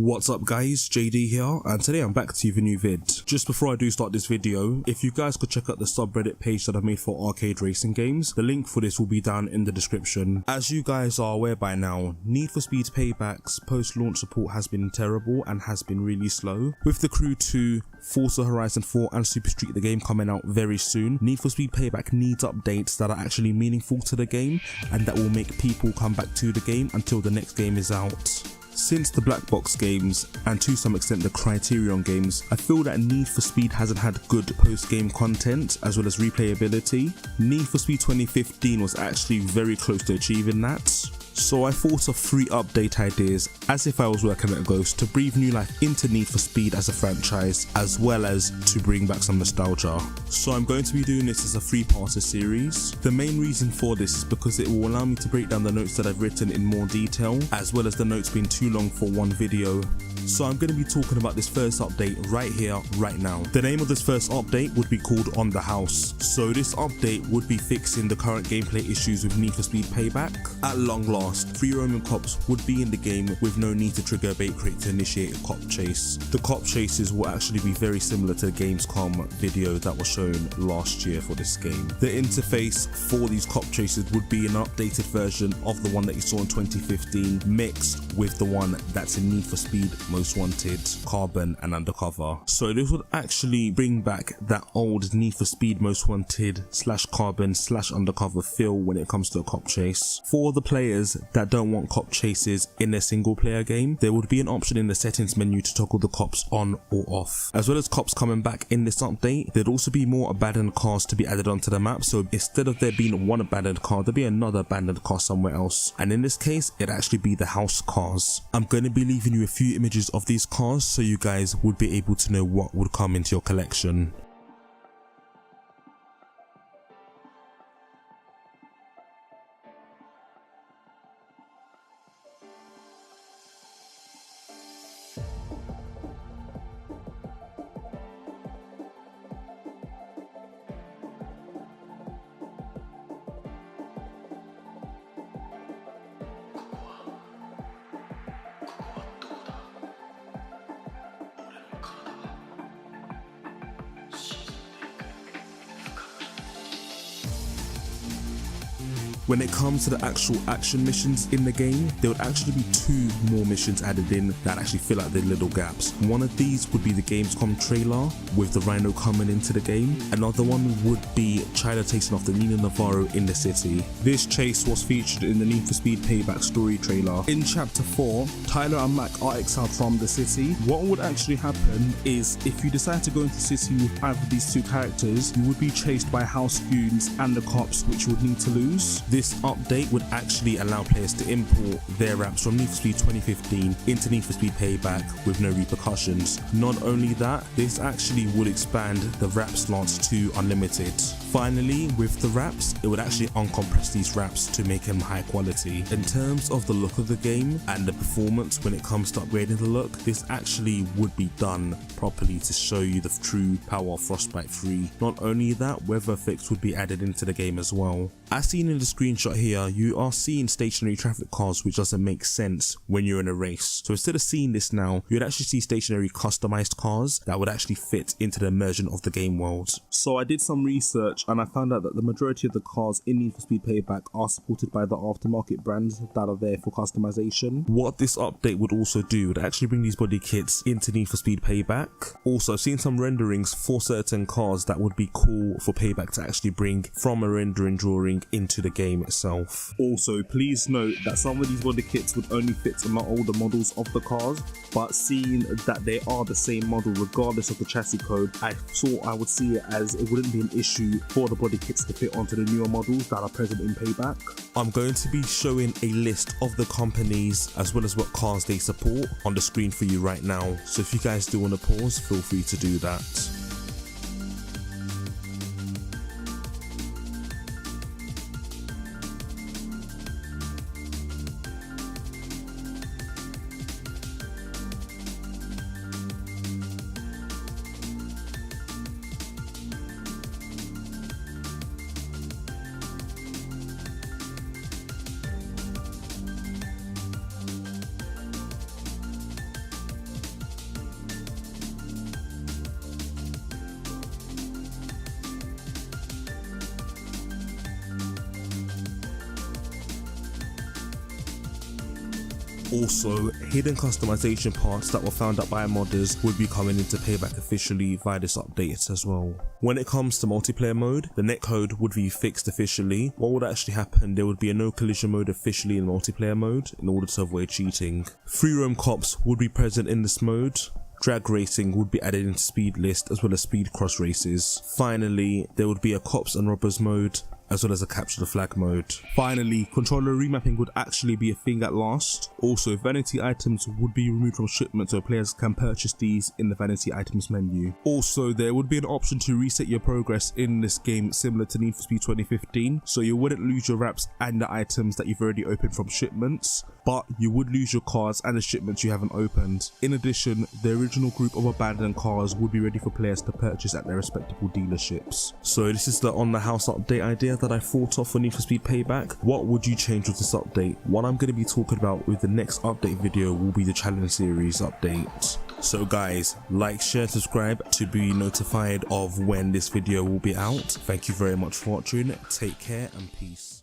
What's up guys, JD here, and today I'm back to you with a new vid. Just before I do start this video, if you guys could check out the subreddit page that I made for arcade racing games, the link for this will be down in the description. As you guys are aware by now, Need for Speed Payback's post-launch support has been terrible and has been really slow. With The Crew 2, Forza Horizon 4 and Super Street the game coming out very soon, Need for Speed Payback needs updates that are actually meaningful to the game and that will make people come back to the game until the next game is out. Since the Black Box games, and to some extent the Criterion games, I feel that Need for Speed hasn't had good post-game content as well as replayability. Need for Speed 2015 was actually very close to achieving that. So I thought of 3 update ideas, as if I was working at Ghost, to breathe new life into Need for Speed as a franchise, as well as to bring back some nostalgia. So I'm going to be doing this as a 3-parter series. The main reason for this is because it will allow me to break down the notes that I've written in more detail, as well as the notes being too long for one video. So I'm going to be talking about this first update right here, right now. The name of this first update would be called On The House. So this update would be fixing the current gameplay issues with Need for Speed Payback. At long last, 3 roaming cops would be in the game with no need to trigger a bait crate to initiate a cop chase. The cop chases will actually be very similar to the Gamescom video that was shown last year for this game. The interface for these cop chases would be an updated version of the one that you saw in 2015, mixed with the one that's in Need for Speed Most Wanted, Carbon and Undercover. So this would actually bring back that old Need for Speed Most Wanted / Carbon / Undercover feel when it comes to a cop chase. For the players that don't want cop chases in their single player game, there would be an option in the settings menu to toggle the cops on or off. As well as cops coming back in this update, there'd also be more abandoned cars to be added onto the map. So instead of there being one abandoned car, there'd be another abandoned car somewhere else, and in this case it'd actually be the house cars. I'm going to be leaving you a few images of these cars so you guys would be able to know what would come into your collection. When it comes to the actual action missions in the game, there would actually be 2 more missions added in that actually fill out the little gaps. One of these would be the Gamescom trailer with the Rhino coming into the game. Another one would be Chyler chasing off the Nina Navarro in the city. This chase was featured in the Need for Speed Payback story trailer. In Chapter 4, Tyler and Mac are exiled from the city. What would actually happen is if you decide to go into the city with either of these 2 characters, you would be chased by house goons and the cops, which you would need to lose. This update would actually allow players to import their wraps from Need for Speed 2015 into Need for Speed Payback with no repercussions. Not only that, this actually would expand the wrap slots to unlimited. Finally, with the wraps, it would actually uncompress these wraps to make them high quality. In terms of the look of the game and the performance when it comes to upgrading the look, this actually would be done properly to show you the true power of Frostbite 3. Not only that, weather effects would be added into the game as well. As seen in the screenshot here, you are seeing stationary traffic cars, which doesn't make sense when you're in a race. So instead of seeing this now, you'd actually see stationary customized cars that would actually fit into the immersion of the game world. So I did some research and I found out that the majority of the cars in Need for Speed Payback are supported by the aftermarket brands that are there for customization. What this update would also do would actually bring these body kits into Need for Speed Payback. Also, I've seen some renderings for certain cars that would be cool for Payback to actually bring from a rendering drawing into the game itself. Also, please note that some of these body kits would only fit on the older models of the cars, but seeing that they are the same model regardless of the chassis code, I thought I would see it as it wouldn't be an issue for the body kits to fit onto the newer models that are present in Payback. I'm going to be showing a list of the companies as well as what cars they support on the screen for you right now, so if you guys do want to pause, feel free to do that. Also, hidden customization parts that were found out by modders would be coming into Payback officially via this update as well. When it comes to multiplayer mode, the netcode would be fixed officially. What would actually happen, there would be a no collision mode officially in multiplayer mode in order to avoid cheating. Free roam cops would be present in this mode. Drag racing would be added into speed list as well as speed cross races. Finally, there would be a cops and robbers mode as well as a capture the flag mode. Finally, controller remapping would actually be a thing at last. Also, vanity items would be removed from shipment so players can purchase these in the vanity items menu. Also, there would be an option to reset your progress in this game similar to Need for Speed 2015, so you wouldn't lose your wraps and the items that you've already opened from shipments, but you would lose your cars and the shipments you haven't opened. In addition, the original group of abandoned cars would be ready for players to purchase at their respectable dealerships. So this is the on the house update idea that I thought of for Need for Speed Payback. What would you change with this update? What I'm going to be talking about with the next update video will be the challenge series update. So guys, like, share, subscribe to be notified of when this video will be out. Thank you very much for watching. Take care and peace.